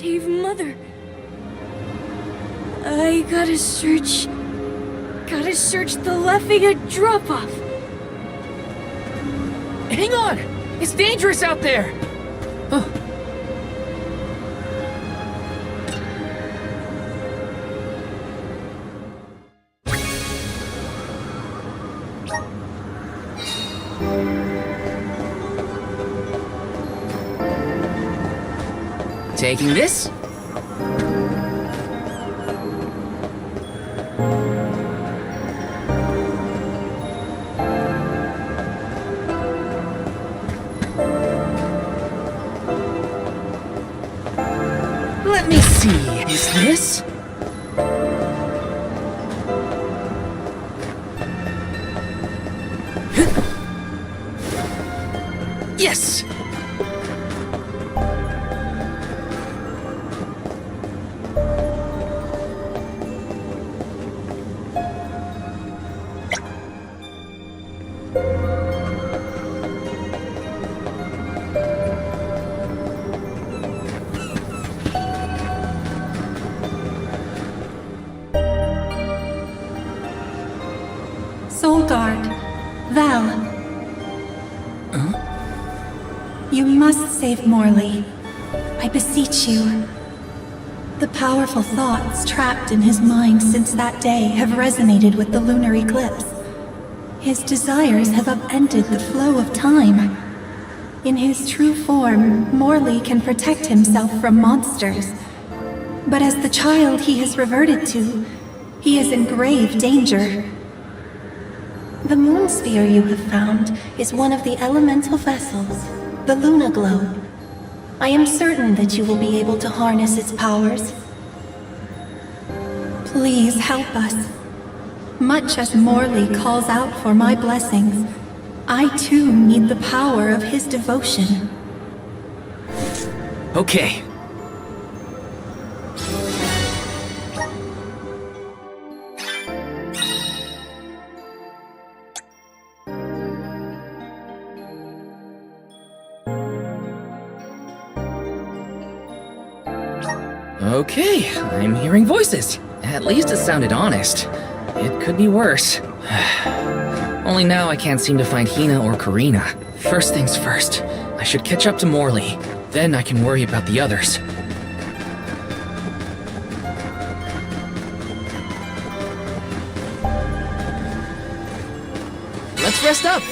save Mother. I gotta search the Lefia drop-off. Hang on! It's dangerous out there! Huh. Taking this? Let me see, is this? Yes! Soulguard, Val. You must save Morley. I beseech you. The powerful thoughts trapped in his mind since that day have resonated with the lunar eclipse. His desires have upended the flow of time. In his true form, Morley can protect himself from monsters. But as the child he has reverted to, he is in grave danger. The moon sphere you have found is one of the elemental vessels, the Luna Globe. I am certain that you will be able to harness its powers. Please help us. Much as Morley calls out for my blessings, I too need the power of his devotion. Okay. Okay, I'm hearing voices. At least it sounded honest. It could be worse. Only now I can't seem to find Hina or Karina. First things first, I should catch up to Morley. Then I can worry about the others. Let's rest up!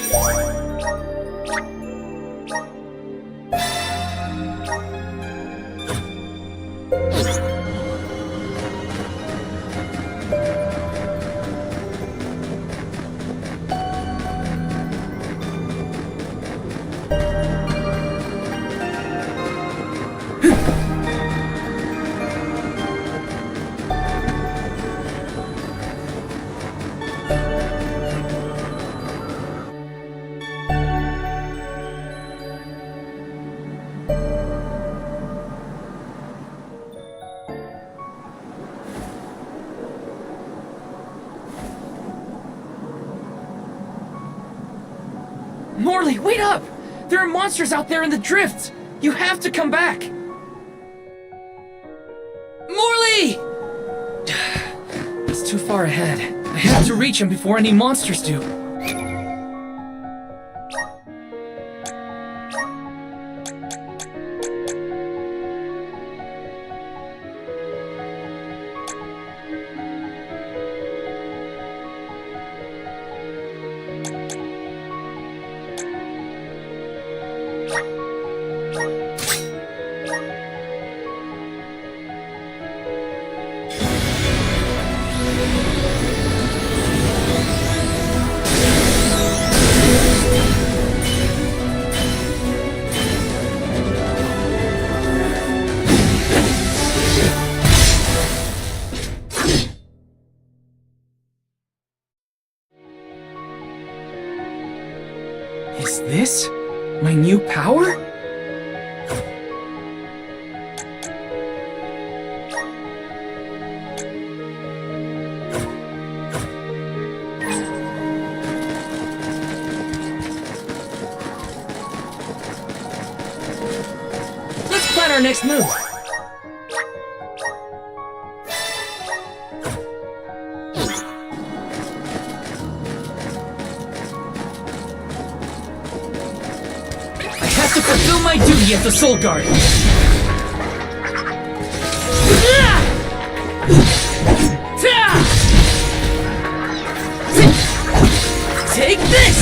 Morley, wait up! There are monsters out there in the drifts! You have to come back! Morley! It's too far ahead. I have to reach him before any monsters do. Is this my new power? Let's plan our next move. get the Soul Guard! Take this!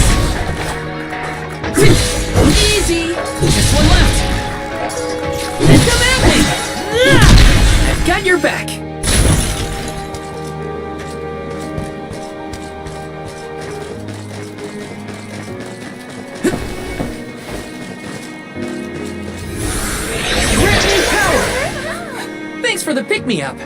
Easy! Just one left! And come at me! I've got your back! Grant me power! Thanks for the pick-me-up!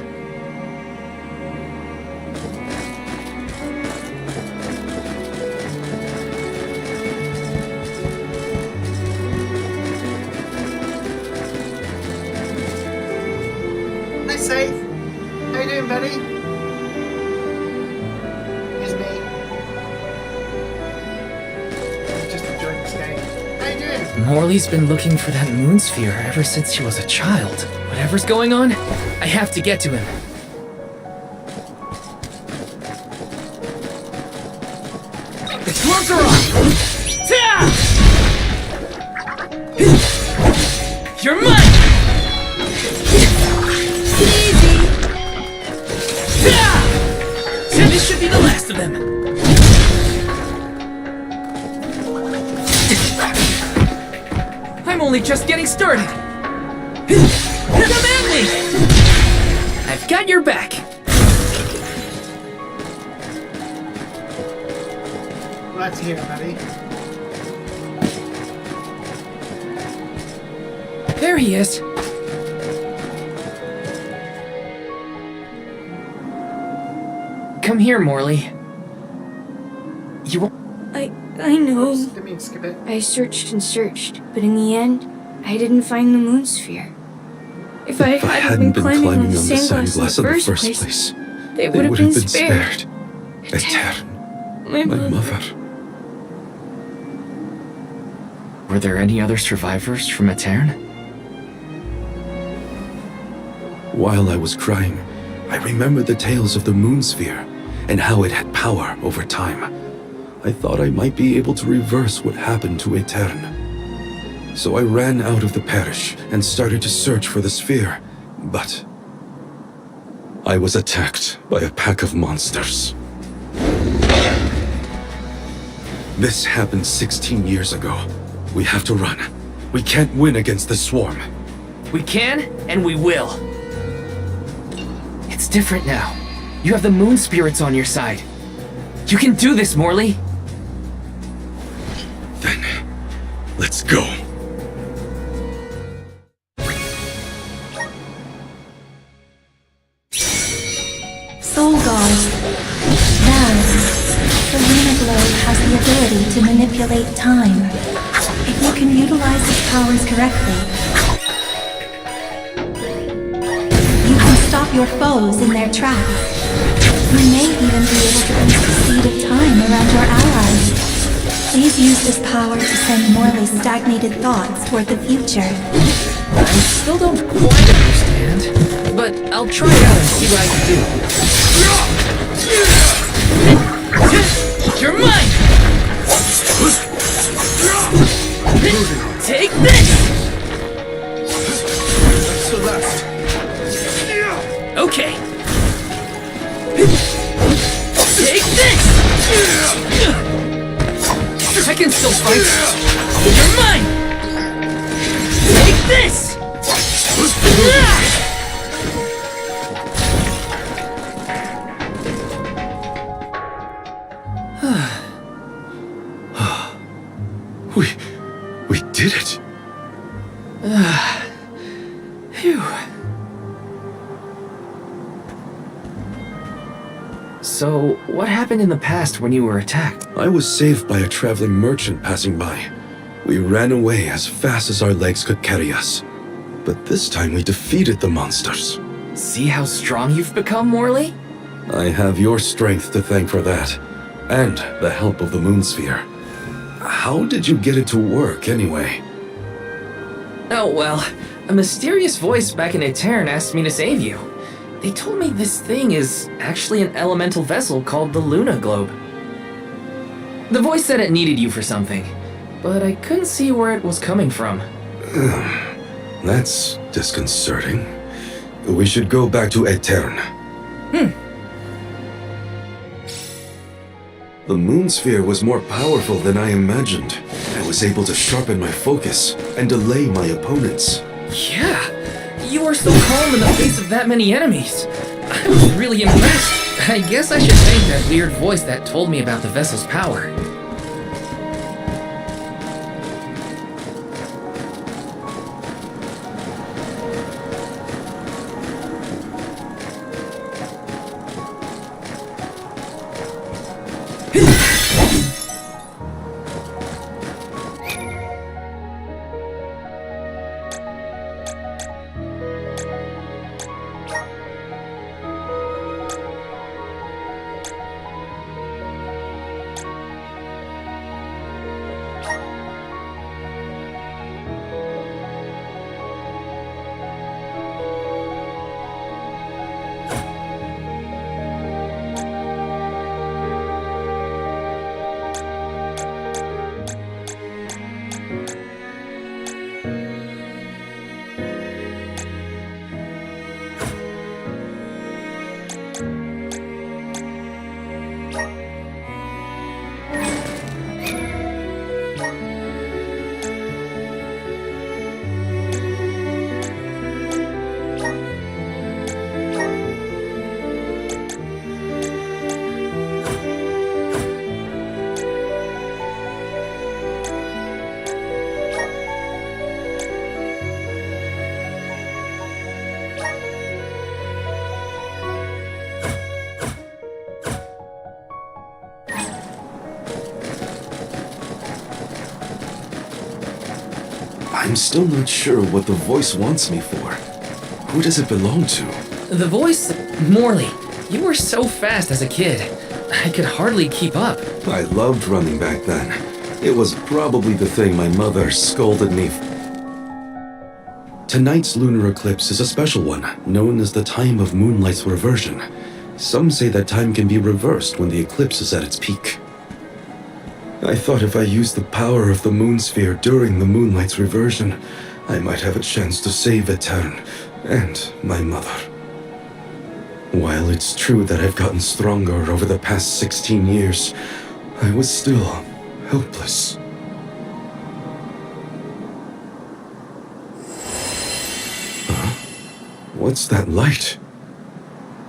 Hey, Safe. How you doing, buddy? It's me. Just enjoying this game. How you doing? Morley's been looking for that moon sphere ever since she was a child. Whatever's going on, I have to get to him. The gloves are off! You're mine! Easy! This should be the last of them. I'm only just getting started. Come at me! I've got your back. Glad to hear it, buddy. There he is. Come here, Morley. You won't... I know. Didn't mean to skip it. I searched and searched, but in the end, I didn't find the moon sphere. If I hadn't been climbing on the sand glass in the first place, they would have been spared. Aetern, My my mother. mother. Were there any other survivors from Aetern? While I was crying, I remembered the tales of the moon sphere and how it had power over time. I thought I might be able to reverse what happened to Aetern. So I ran out of the parish and started to search for the sphere, but I was attacked by a pack of monsters. This happened 16 years ago. We have to run. We can't win against the swarm. We can, and we will. It's different now. You have the moon spirits on your side. You can do this, Morley. Then, let's go. Soul Guard. Now, the Luna Globe has the ability to manipulate time. If you can utilize its powers correctly, you can stop your foes in their tracks. You may even be able to boost the speed of time around your allies. Please use this power to send Morley's stagnated thoughts toward the future. I still don't quite understand, but I'll try it out and see what I can do. You're mine! Take this! Celeste! Okay. Take this! I can still fight. You're mine! Take this! We did it! Phew. So, what happened in the past when you were attacked? I was saved by a traveling merchant passing by. We ran away as fast as our legs could carry us. But this time we defeated the monsters. See how strong you've become, Morley? I have your strength to thank for that, and the help of the moon sphere. How did you get it to work, anyway? Oh, well, a mysterious voice back in Aetern asked me to save you. They told me this thing is actually an elemental vessel called the Luna Globe. The voice said it needed you for something, but I couldn't see where it was coming from. That's disconcerting. We should go back to Aetern. The moon sphere was more powerful than I imagined. I was able to sharpen my focus and delay my opponents. Yeah, you were so calm in the face of that many enemies. I was really impressed. I guess I should thank that weird voice that told me about the vessel's power. I'm still not sure what the voice wants me for. Who does it belong to? The voice? Morley, you were so fast as a kid. I could hardly keep up. I loved running back then. It was probably the thing my mother scolded me for. Tonight's lunar eclipse is a special one, known as the time of moonlight's reversion. Some say that time can be reversed when the eclipse is at its peak. I thought if I used the power of the moon sphere during the moonlight's reversion, I might have a chance to save Aetern and my mother. While it's true that I've gotten stronger over the past 16 years, I was still helpless. Huh? What's that light?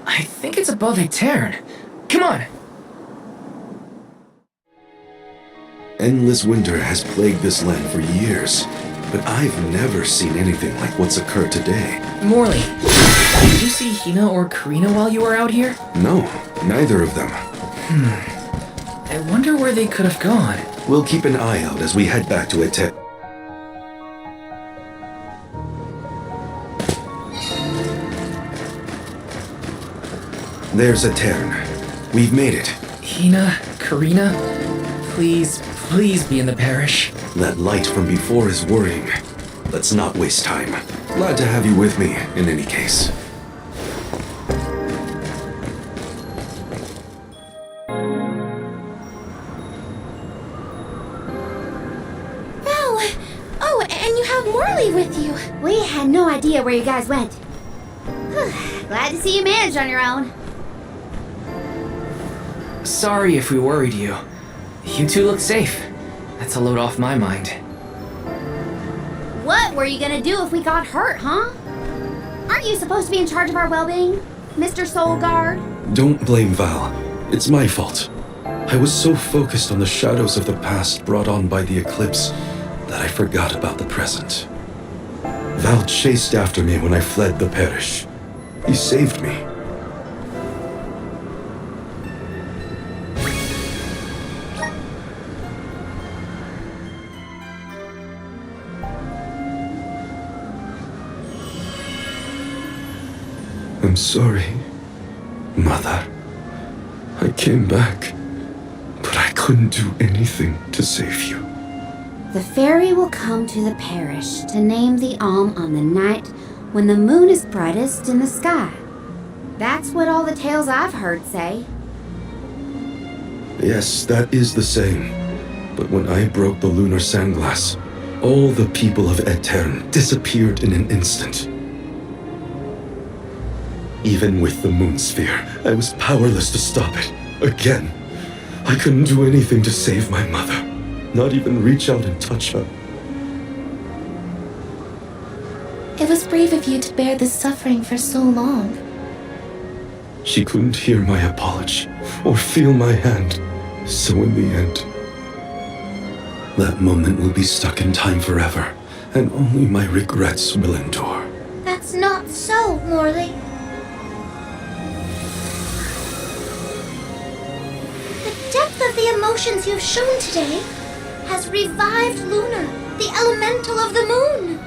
I think it's above Aetern. Come on! Endless winter has plagued this land for years, but I've never seen anything like what's occurred today. Morley, did you see Hina or Karina while you were out here? No, neither of them. I wonder where they could have gone. We'll keep an eye out as we head back to Aetern. There's Aetern. We've made it. Hina, Karina, please be in the parish. That light from before is worrying. Let's not waste time. Glad to have you with me, in any case. Val! Oh, and you have Morley with you. We had no idea where you guys went. Glad to see you managed on your own. Sorry if we worried you. You two look safe. That's a load off my mind. What were you gonna do if we got hurt, huh? Aren't you supposed to be in charge of our well-being, Mr. Soulguard? Don't blame Val. It's my fault. I was so focused on the shadows of the past brought on by the eclipse that I forgot about the present. Val chased after me when I fled the parish. He saved me. I'm sorry, Mother. I came back, but I couldn't do anything to save you. The fairy will come to the parish to name the Alm on the night when the moon is brightest in the sky. That's what all the tales I've heard say. Yes, that is the same. But when I broke the lunar sandglass, All the people of Aetern disappeared in an instant. Even with the moon sphere, I was powerless to stop it. Again, I couldn't do anything to save my mother. Not even reach out and touch her. It was brave of you to bear this suffering for so long. She couldn't hear my apology or feel my hand. So in the end, that moment will be stuck in time forever, and only my regrets will endure. That's not so, Morley. The depth of the emotions you've shown today has revived Luna, the elemental of the moon.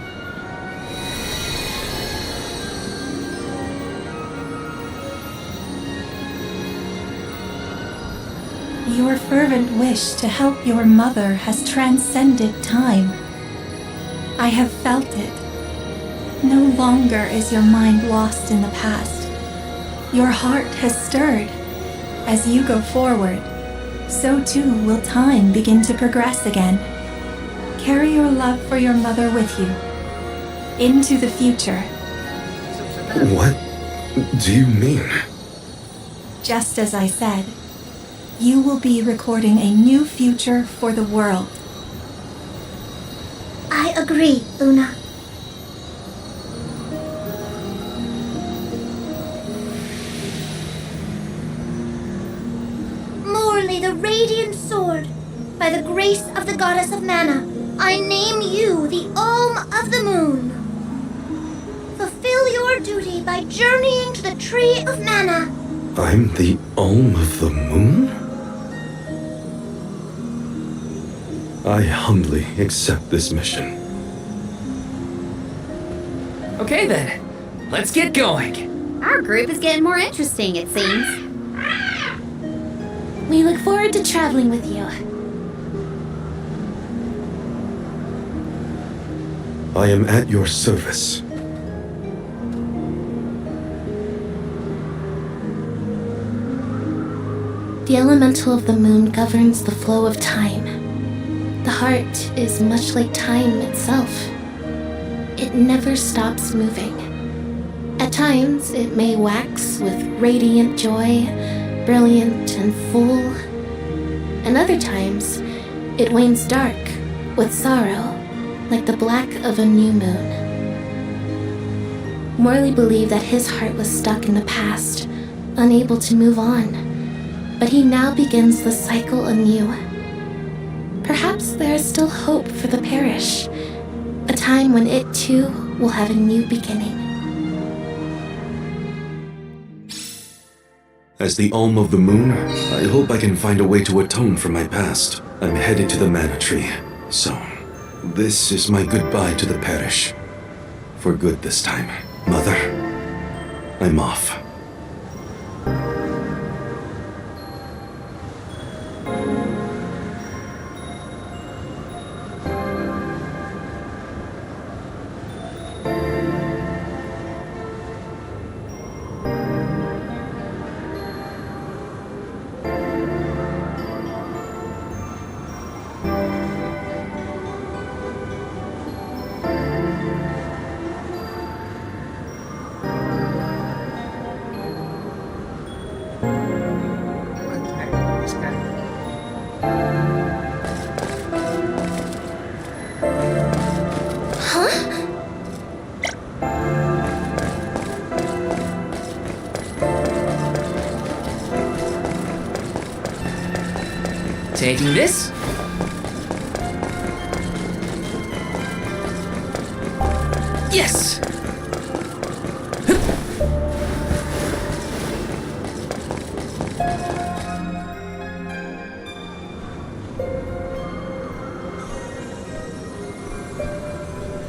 Your fervent wish to help your mother has transcended time. I have felt it. No longer is your mind lost in the past. Your heart has stirred. As you go forward, so too will time begin to progress again. Carry your love for your mother with you into the future. What do you mean? Just as I said, you will be recording a new future for the world. I agree, Luna. Morley, the Radiant Sword, by the grace of the Goddess of Mana, I name you the Alm of the Moon. Fulfill your duty by journeying to the Tree of Mana. I'm the Alm of the Moon? I humbly accept this mission. Okay then, let's get going. Our group is getting more interesting, it seems. We look forward to traveling with you. I am at your service. The elemental of the moon governs the flow of time. The heart is much like time itself. It never stops moving. At times, it may wax with radiant joy, brilliant and full. And other times, it wanes dark with sorrow, like the black of a new moon. Morley believed that his heart was stuck in the past, unable to move on. But he now begins the cycle anew. Perhaps there is still hope for the parish, a time when it too will have a new beginning. As the Alm of the Moon, I hope I can find a way to atone for my past. I'm headed to the Mana Tree, so this is my goodbye to the parish. For good this time. Mother, I'm off. Taking this. Yes!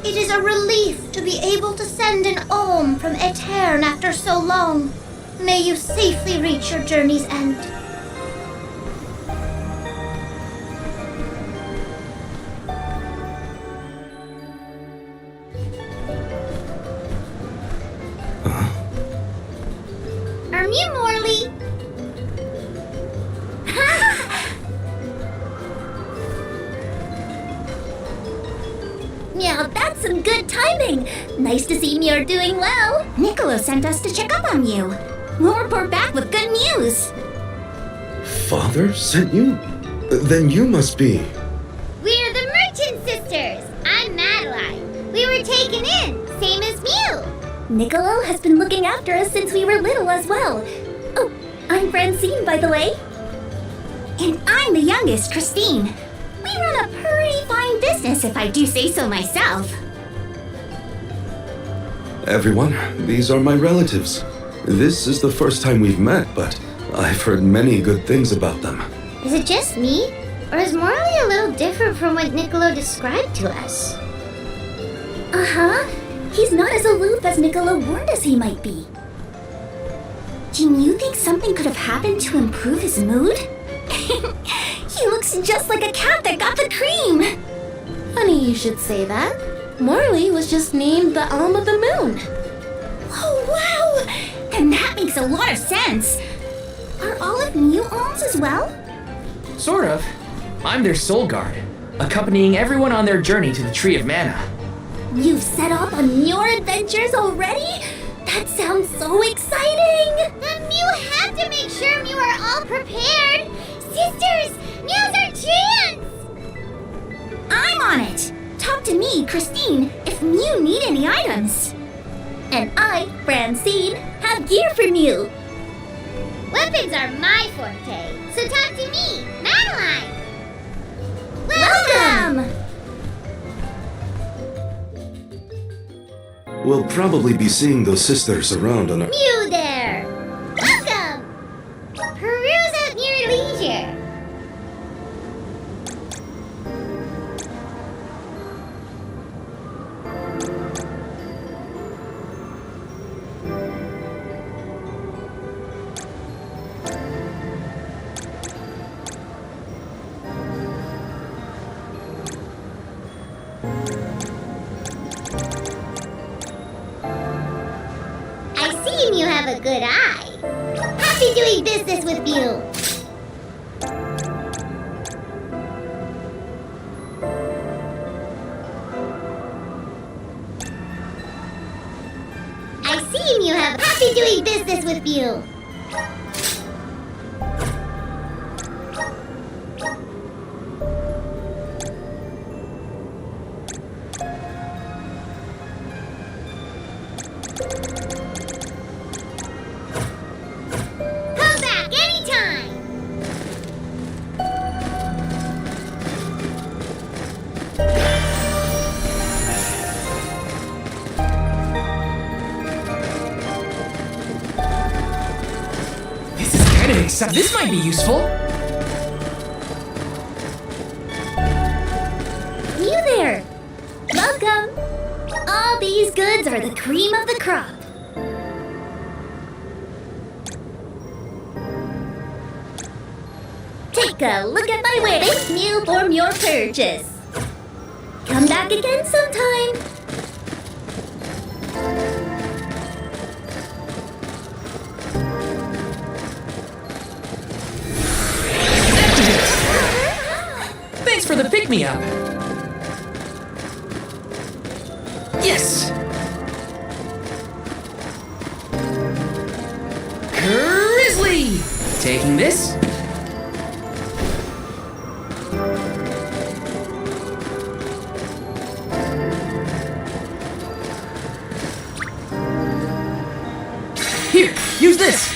It is a relief to be able to send an alm from Aetern after so long. May you safely reach your journey's end. Are you Morley? Nice to see you're doing well. Niccolo sent us to check up on you. We'll report back with good news. Father sent you? Then you must be. We're the Merchant Sisters. I'm Madeline. We were taken in, same as Mew. Niccolo has been looking after us since we were little as well. Oh, I'm Francine, by the way. And I'm the youngest, Christine. We run a pretty fine business, if I do say so myself. Everyone, these are my relatives. This is the first time we've met, but I've heard many good things about them. Is it just me? Or is Morley a little different from what Niccolo described to us? Uh-huh. He's not as aloof as Niccolo warned us he might be. Do you think something could have happened to improve his mood? He looks just like a cat that got the cream. Funny you should say that. Morley was just named the Alm of the Moon. Oh, wow! Then that makes a lot of sense. Are all of Mew alms as well? Sort of. I'm their soul guard, accompanying everyone on their journey to the Tree of Mana. You've set off on your adventures already? That sounds so exciting! Then Mew have to make sure Mew are all prepared. Sisters, now's our chance! I'm on it! Talk to me, Christine, if Mew need any items. And I, Francine, have gear for Mew. Weapons are my forte, so talk to me, Madeline! Welcome! We'll probably be seeing those sisters around on our... Mew there! Welcome! Peruse at your leisure. I see you have a good eye. Happy doing business with you. I see you have happy doing business with you. Come back anytime. This is kind of exciting. This might be useful. You there! Welcome! All these goods are the cream of the crop. Take a look at my wares. Thank you for your purchase. Come back again sometime. Thanks for the pick-me-up. Yes! Grizzly! Taking this. Here, use this!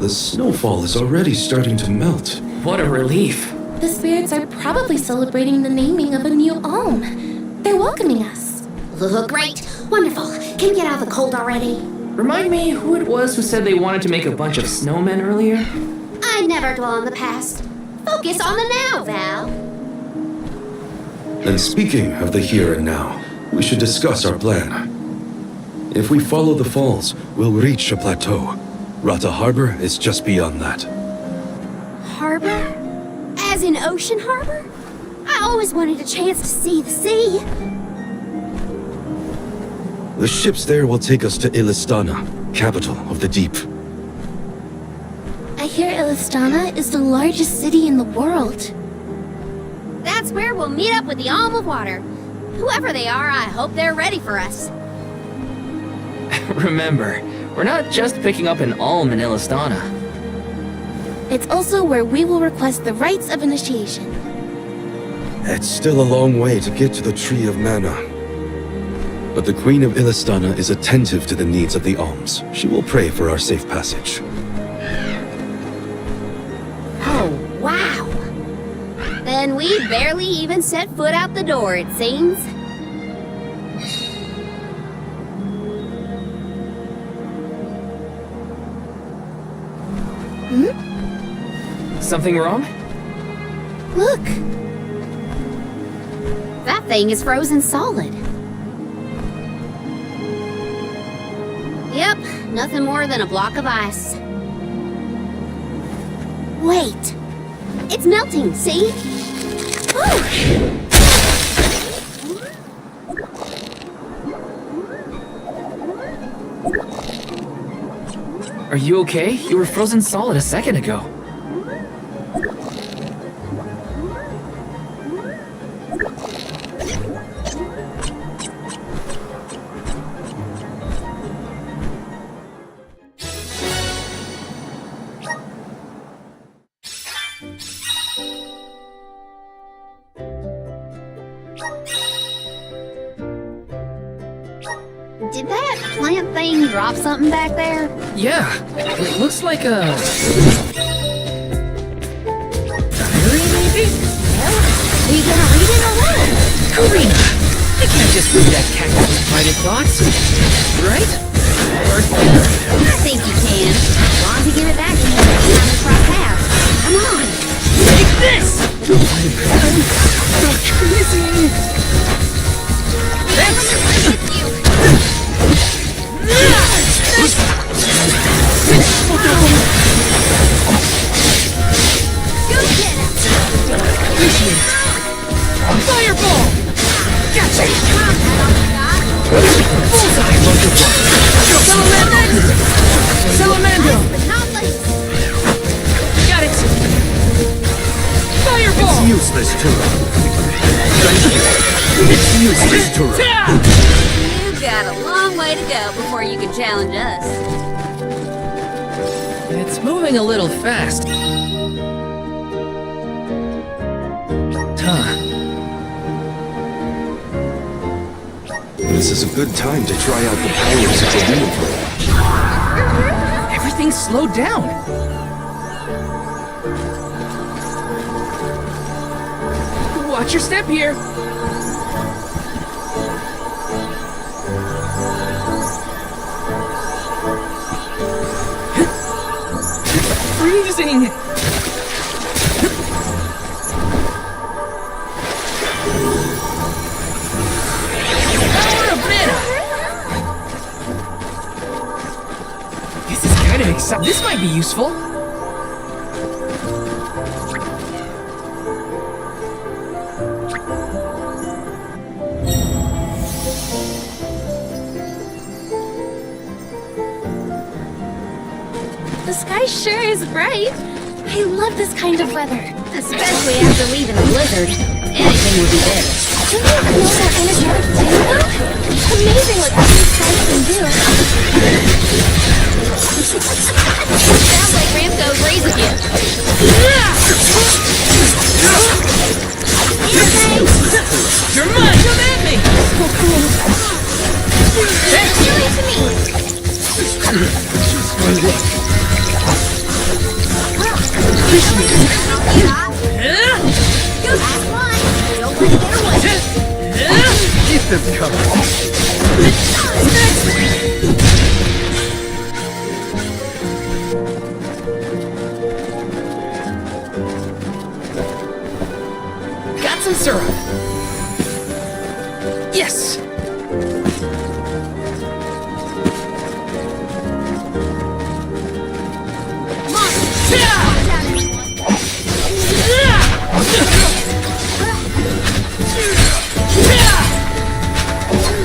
The snowfall is already starting to melt. What a relief. The spirits are probably celebrating the naming of a new alm. They're welcoming us. Great. Wonderful. Can we get out of the cold already? Remind me who it was who said they wanted to make a bunch of snowmen earlier? I never dwell on the past. Focus on the now, Val. And speaking of the here and now, we should discuss our plan. If we follow the falls, we'll reach a plateau. Rata Harbor is just beyond that. Harbor? As in Ocean Harbor? I always wanted a chance to see the sea. The ships there will take us to Illistana, capital of the deep. I hear Illistana is the largest city in the world. That's where we'll meet up with the Alm of Water. Whoever they are, I hope they're ready for us. Remember, we're not just picking up an alm in Illistana. It's also where we will request the rites of initiation. It's still a long way to get to the Tree of Mana. But the Queen of Illistana is attentive to the needs of the alms. She will pray for our safe passage. Oh, wow. Then we barely even set foot out the door, it seems. Something wrong? Look! That thing is frozen solid. Yep, nothing more than a block of ice. Wait! It's melting, see? Are you okay? You were frozen solid a second ago. Did that plant thing drop something back there? Yeah, it looks like a... diary, maybe? Are you gonna read it or what? Karina! I can't just read that cactus's private thoughts, right? Or... I think you can. As long as you give it back to me next time we cross paths. Come on! Take this! Thanks! Fireball! Gotcha! Bullseye! Salamandro! Salamandro! Got it! Fireball! It's useless, Tura. Thank you. It's useless, Tura. You've got a long way to go before you can challenge us. It's moving a little fast. Huh. This is a good time to try out the powers of the wheel. Everything slowed down. Watch your step here. Freezing. Power of mana. This is kind of exciting. This might be useful. The sky sure is bright. I love this kind of weather. Especially after leaving the blizzard. Anything would be better. Didn't you know that energetic too, though? It's amazing what these skies can do. Sounds like Ramco's raising you. You're mine! Come at me! Thanks! Give it to me. Go last one. Don't let it get away. Keep them coming. Got some syrup. Yes!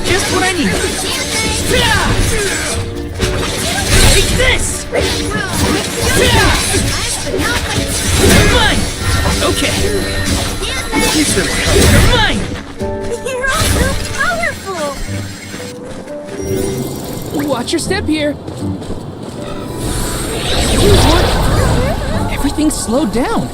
Just what I need. this! You're mine! Okay. You're mine! You're all so powerful! Watch your step here. What? Everything's slowed down.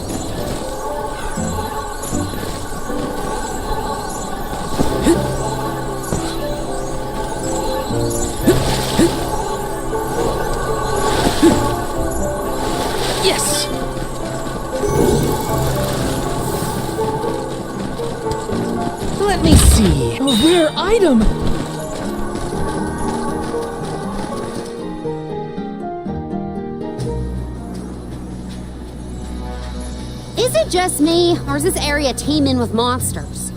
Yes! Let me see. A rare item! Is it just me, or is this area teeming with monsters?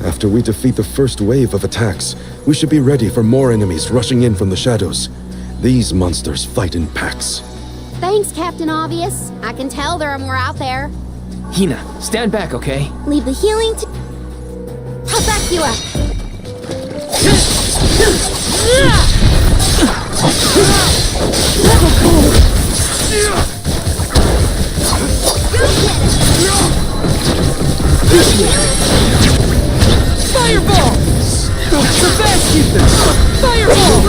After we defeat the first wave of attacks, we should be ready for more enemies rushing in from the shadows. These monsters fight in packs. Thanks, Captain Obvious. I can tell there are more out there. Hina, stand back, okay? Leave the healing to... I'll back you up. Fireball! Sebastian! Fireball!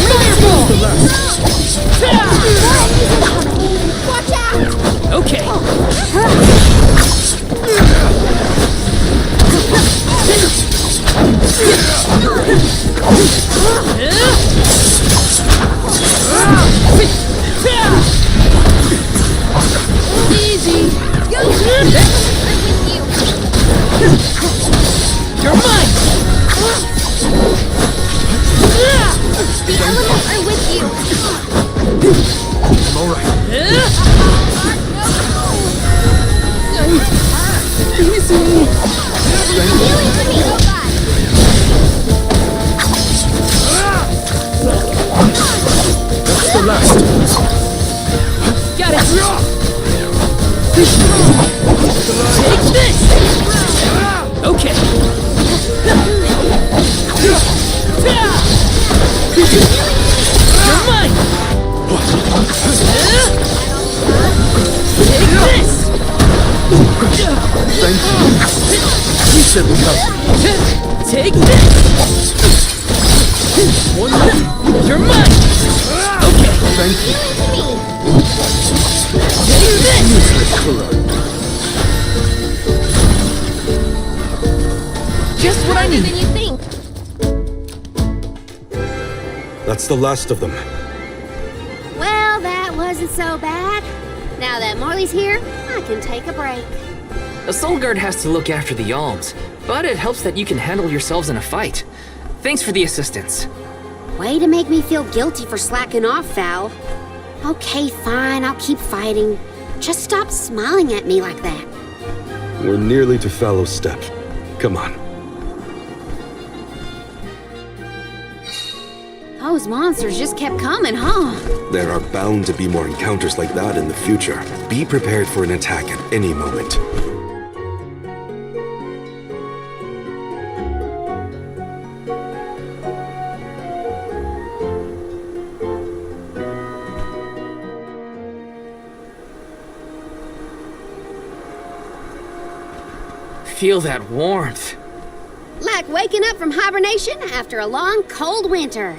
Fireball! Watch out! Okay. Easy! You're mine! The elements are with you! All right. Healing to me! That's the last. Got it! Take this! Okay. You're mine! Take this! Thank you. You said we have. Take this! One more. You're mine! Okay. Thank you. Take this! Just what I Harder need. than you think! That's the last of them. Well, that wasn't so bad. Now that Morley's here, I can take a break. A soul guard has to look after the alms, but it helps that you can handle yourselves in a fight. Thanks for the assistance. Way to make me feel guilty for slacking off, Val. Okay, fine, I'll keep fighting. Just stop smiling at me like that. We're nearly to Fallow's Step. Come on. Those monsters just kept coming, huh? There are bound to be more encounters like that in the future. Be prepared for an attack at any moment. Feel that warmth. Like waking up from hibernation after a long, cold winter.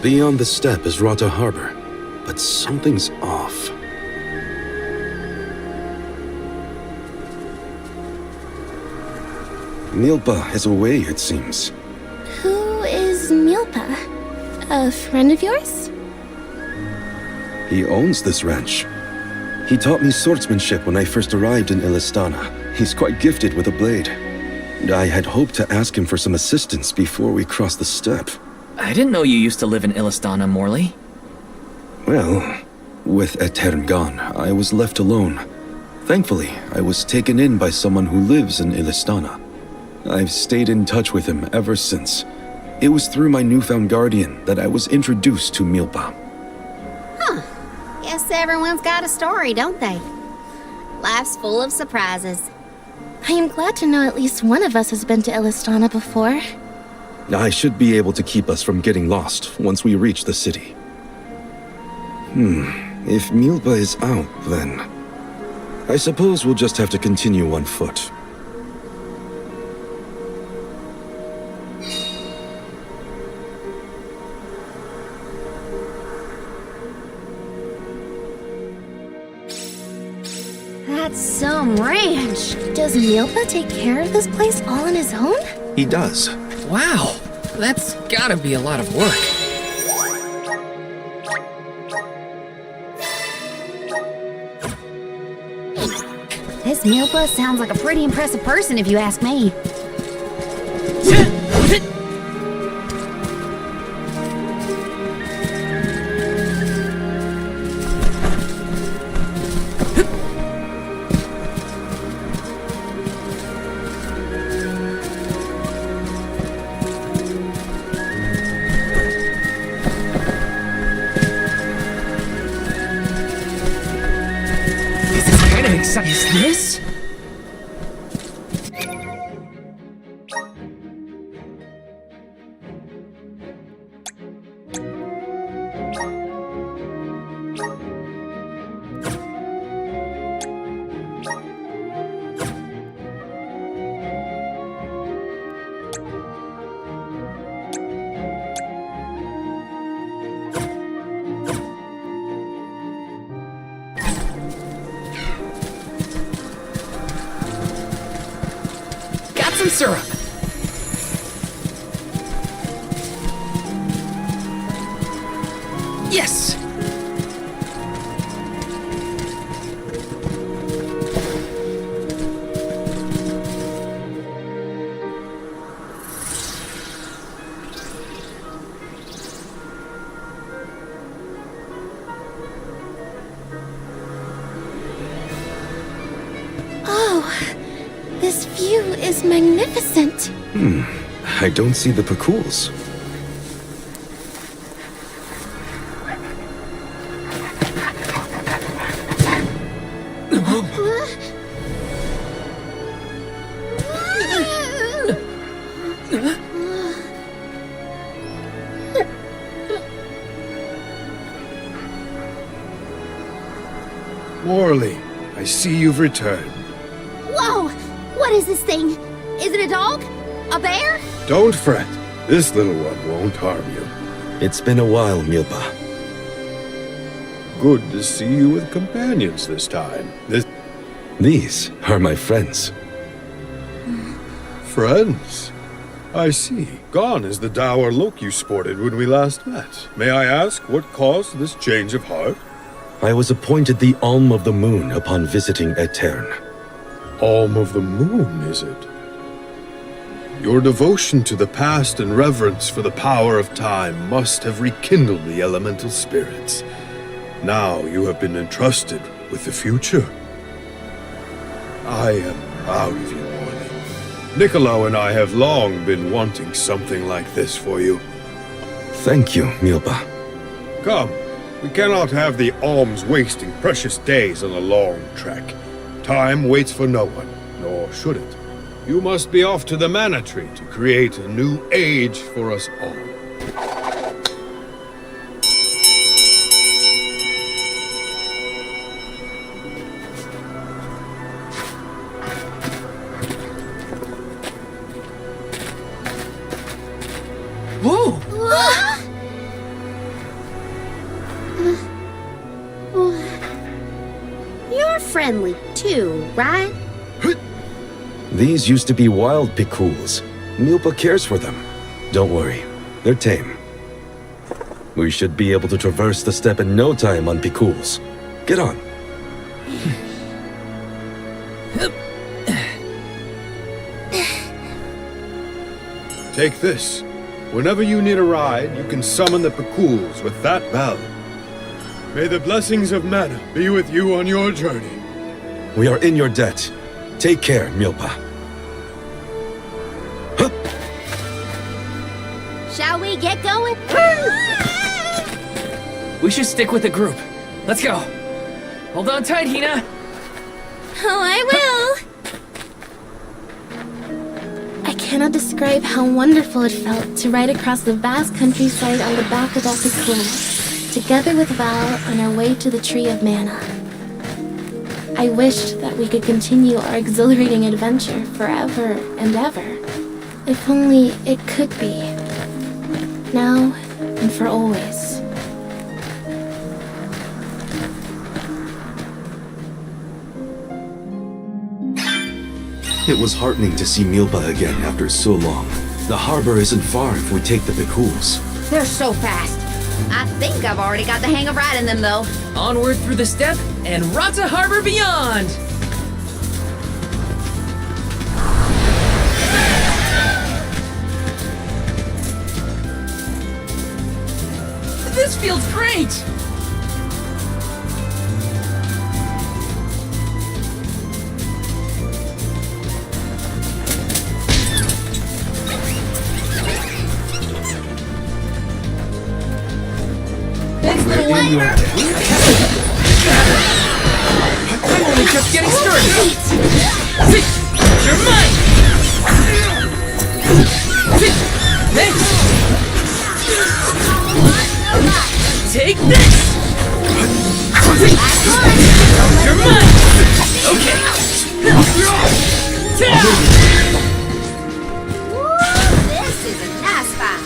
Beyond the steppe is Rata Harbor, but something's off. Milpa is away, it seems. Who is Milpa? A friend of yours? He owns this ranch. He taught me swordsmanship when I first arrived in Illistana. He's quite gifted with a blade. And I had hoped to ask him for some assistance before we crossed the steppe. I didn't know you used to live in Illistana, Morley. Well, with Etern gone, I was left alone. Thankfully, I was taken in by someone who lives in Illistana. I've stayed in touch with him ever since. It was through my newfound guardian that I was introduced to Milpa. Guess everyone's got a story, don't they? Life's full of surprises. I am glad to know at least one of us has been to Illistana before. I should be able to keep us from getting lost once we reach the city. If Milpa is out, then I suppose we'll just have to continue on foot. That's some ranch. Does Milpa take care of this place all on his own? He does. Wow, that's gotta be a lot of work. This Milpa sounds like a pretty impressive person if you ask me. Kind of exciting. Is this? Got some syrup. Yes. Oh, this view is magnificent. I don't see the Pakools. Morley, I see you've returned. Whoa! What is this thing? Is it a dog? A bear? Don't fret. This little one won't harm you. It's been a while, Milpa. Good to see you with companions this time. These are my friends. Friends? I see. Gone is the dour look you sported when we last met. May I ask what caused this change of heart? I was appointed the Alm of the Moon upon visiting Aetern. Alm of the Moon, is it? Your devotion to the past and reverence for the power of time must have rekindled the elemental spirits. Now you have been entrusted with the future. I am proud of you, Morley. Niccolo and I have long been wanting something like this for you. Thank you, Milpa. Come, we cannot have the alms wasting precious days on a long trek. Time waits for no one, nor should it. You must be off to the Mana Tree to create a new age for us all. Whoa! You're friendly too, right? These used to be wild Pakools. Milpa cares for them. Don't worry, they're tame. We should be able to traverse the steppe in no time on Pakools. Get on. Take this. Whenever you need a ride, you can summon the Pakools with that bell. May the blessings of Mana be with you on your journey. We are in your debt. Take care, Milpa. Shall we get going? We should stick with the group. Let's go. Hold on tight, Hina. Oh, I will. I cannot describe how wonderful it felt to ride across the vast countryside on the back of Epic Quill, together with Val on our way to the Tree of Mana. I wished that we could continue our exhilarating adventure forever and ever. If only it could be. Now and for always. It was heartening to see Milba again after so long. The harbor isn't far if we take the Pikuls. They're so fast. I think I've already got the hang of riding them, though. Onward through the steppe and Rata Harbor beyond! This feels great! I'm only just getting started! You're mine! Thanks! Take this! You're mine! Okay! Woo, this is a nice fight.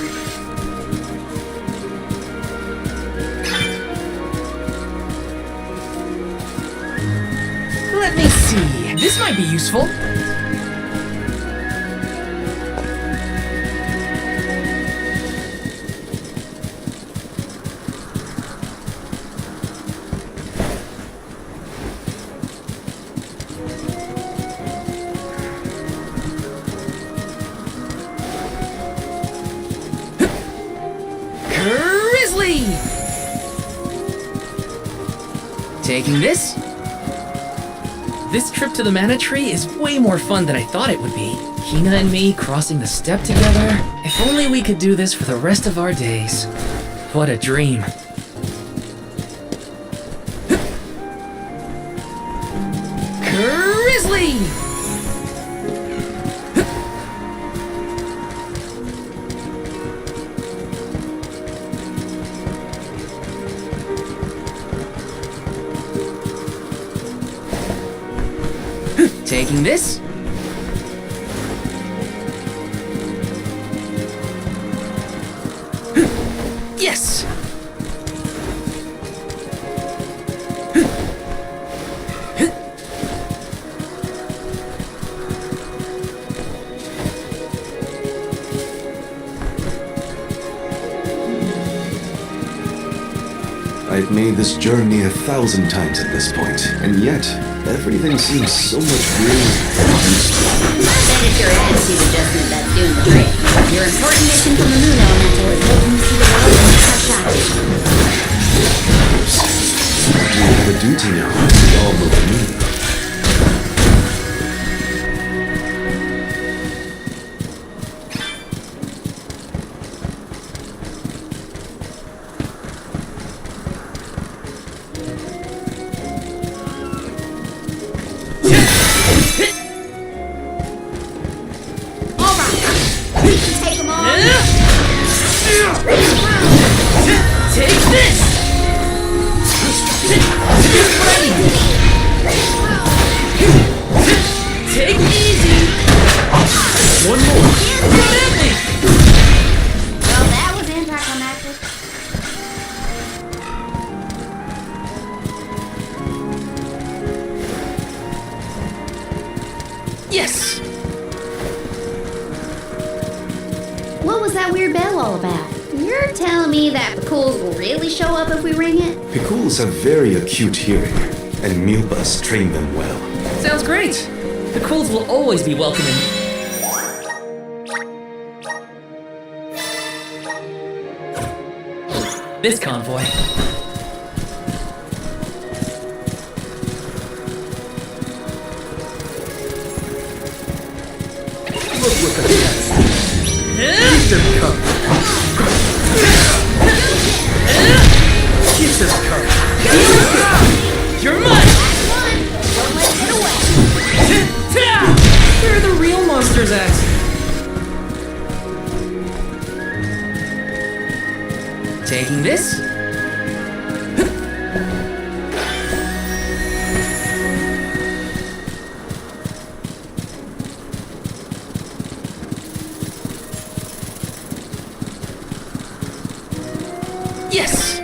Let me see. This might be useful. Grizzly! Taking this? This trip to the Mana Tree is way more fun than I thought it would be. Hina and me crossing the steppe together. If only we could do this for the rest of our days. What a dream. Grizzly! Taking this? Yes! I've made this journey 1,000 times at this point, and yet, everything seems so much greener and useful. Bet it's your attitude adjustment that's doing the trick. Your important mission from the Moon Elemental is helping you see the world in a fresh eye. We have a duty now. We all move the moon. Take this! Take it easy! One more! Run at me! Well, that was anticlimactic. Yes! What was that weird bell all about? You're telling me that Pikuls will really show up if we ring it? Pikuls have very acute hearing, and Milbas trained them well. Sounds great! The Quills will always be welcoming. This convoy. Look what the cats. Keep them coming. Keep them coming. You're mine! Don't let it get away. Where are the real monsters at? Taking this. Yes!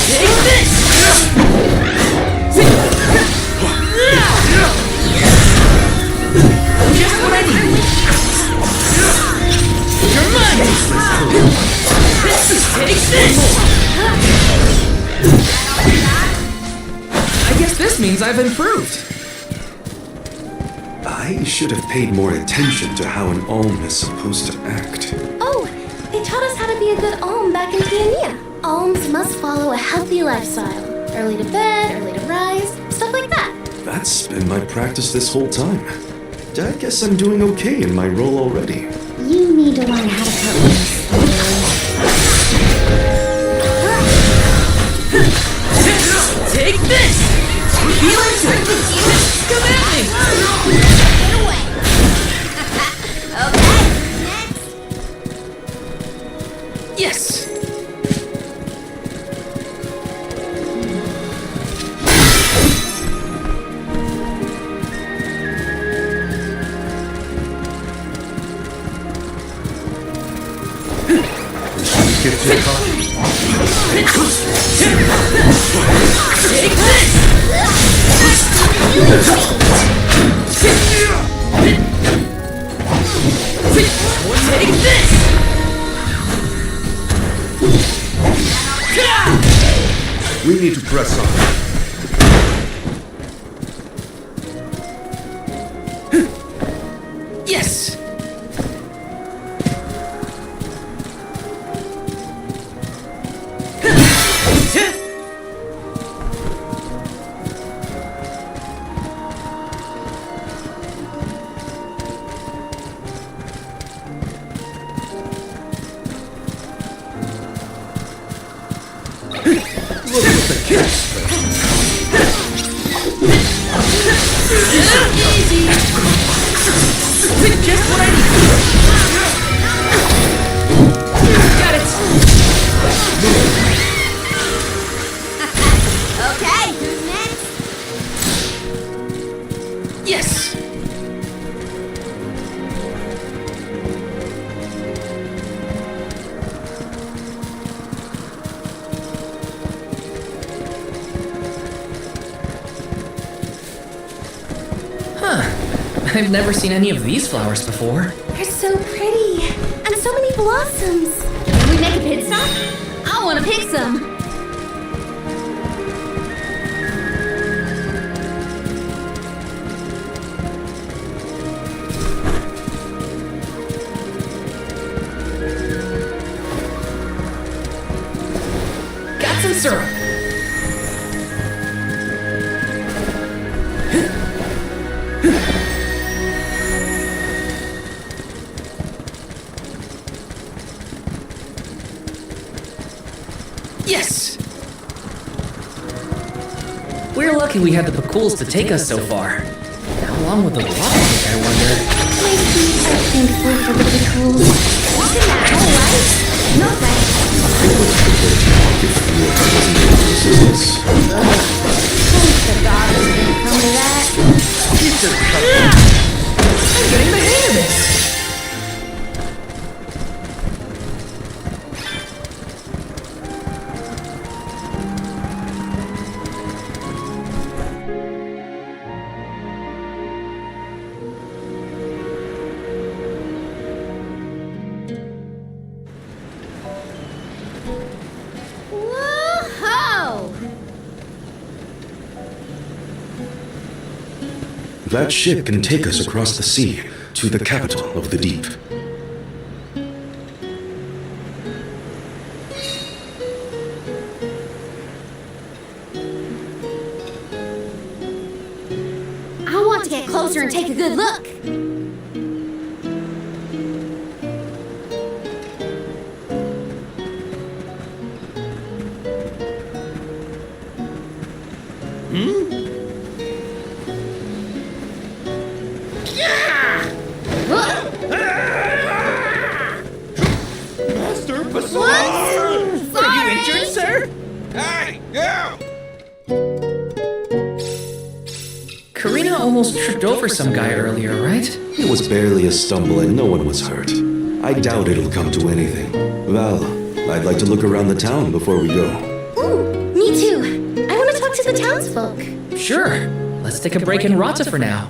Take this! Just what I need! You're mine! Take this! I guess this means I've improved. I should have paid more attention to how an Olm is supposed to act. Oh, they taught us how to be a good Olm back in Tiania. Olms must follow a healthy lifestyle. Early to bed, early to rise, stuff like that. That's been my practice this whole time. I guess I'm doing okay in my role already. You need to learn how to cut loose. Take this! Feel into it! Come at me! Get away. Okay, next. Yes! Get to coffee. Take this! Take this! We need to press on. Yes! Easy! Just what I need! Got it! Okay, who's next? Yes! I've never seen any of these flowers before. They're so pretty. And so many blossoms. Can we make a pit stop? I want to pick some. Got some syrup. Yes! We're lucky we had the Pakuls to take us so far. How long would the walk take, I wonder? My feet are thankful for the tools. Walking that whole life? No thanks. The goddess didn't come to that. I'm getting the hang of this! Whoa-ho! That ship can take us across the sea to the capital of the deep. I want to get closer and take a good look. Karina almost tripped over some guy earlier, right? It was barely a stumble and no one was hurt. I doubt it'll come to anything. Well, I'd like to look around the town before we go. Ooh, me too. I want to talk to the townsfolk. Sure. Let's take a break in Rata for now.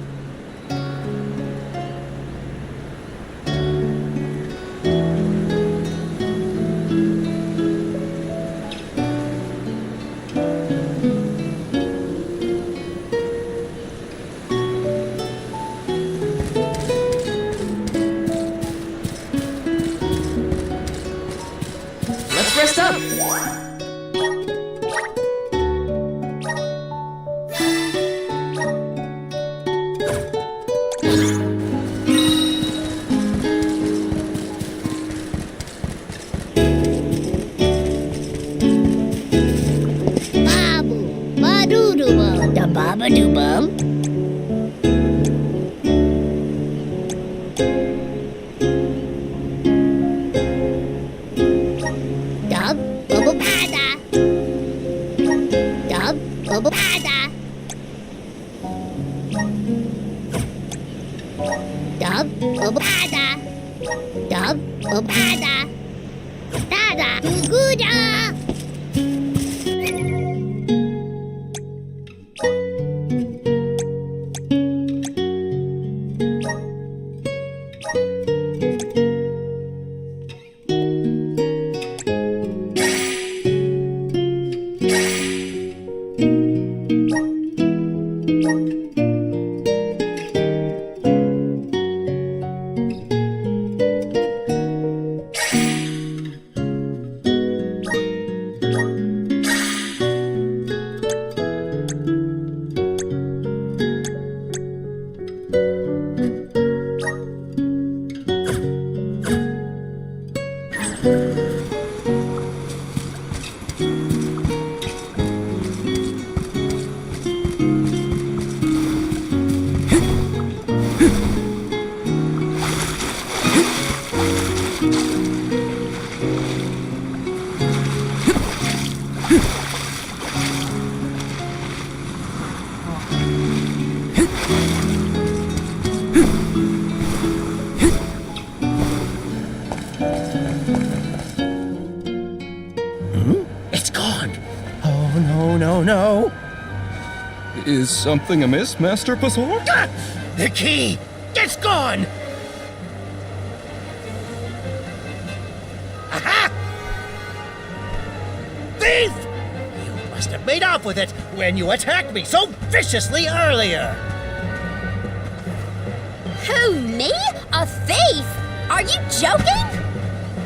Let's rest up. Babu, badoo-doo-bum, da baba-doo-bum. Dub, bubble pada. Dub, bubble pada. Dub, bubble pada. Dub, bubble pada. Dada, guguda. It's gone. Oh, no. Is something amiss, Master Pasor? Ah! The key! It's gone! Aha! Thief! You must have made off with it when you attacked me so viciously earlier. Who, me? A thief? Are you joking?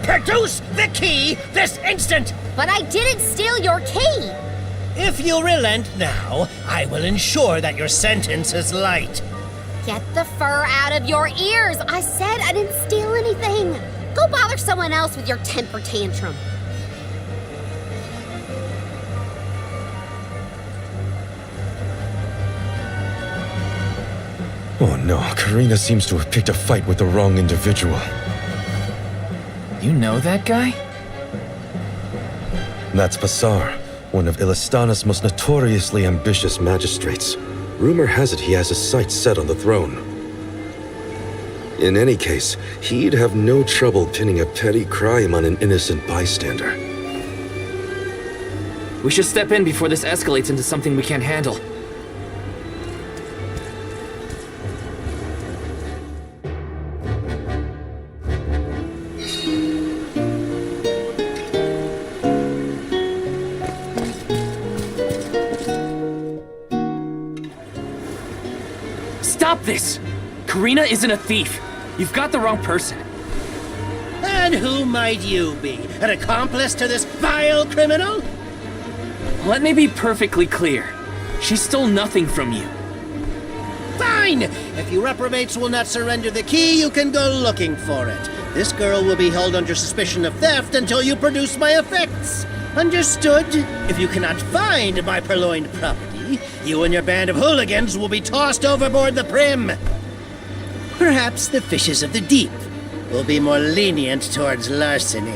Produce the key this instant! But I didn't steal your key. If you relent now, I will ensure that your sentence is light. Get the fur out of your ears. I said I didn't steal anything. Go bother someone else with your temper tantrum. Oh no, Karina seems to have picked a fight with the wrong individual. You know that guy? That's Pasar, one of Illistana's most notoriously ambitious magistrates. Rumor has it he has his sights set on the throne. In any case, he'd have no trouble pinning a petty crime on an innocent bystander. We should step in before this escalates into something we can't handle. Stop this! Karina isn't a thief. You've got the wrong person. And who might you be? An accomplice to this vile criminal? Let me be perfectly clear. She stole nothing from you. Fine! If you reprobates will not surrender the key, you can go looking for it. This girl will be held under suspicion of theft until you produce my effects. Understood? If you cannot find my purloined property, you and your band of hooligans will be tossed overboard the Prim. Perhaps the fishes of the deep will be more lenient towards larceny.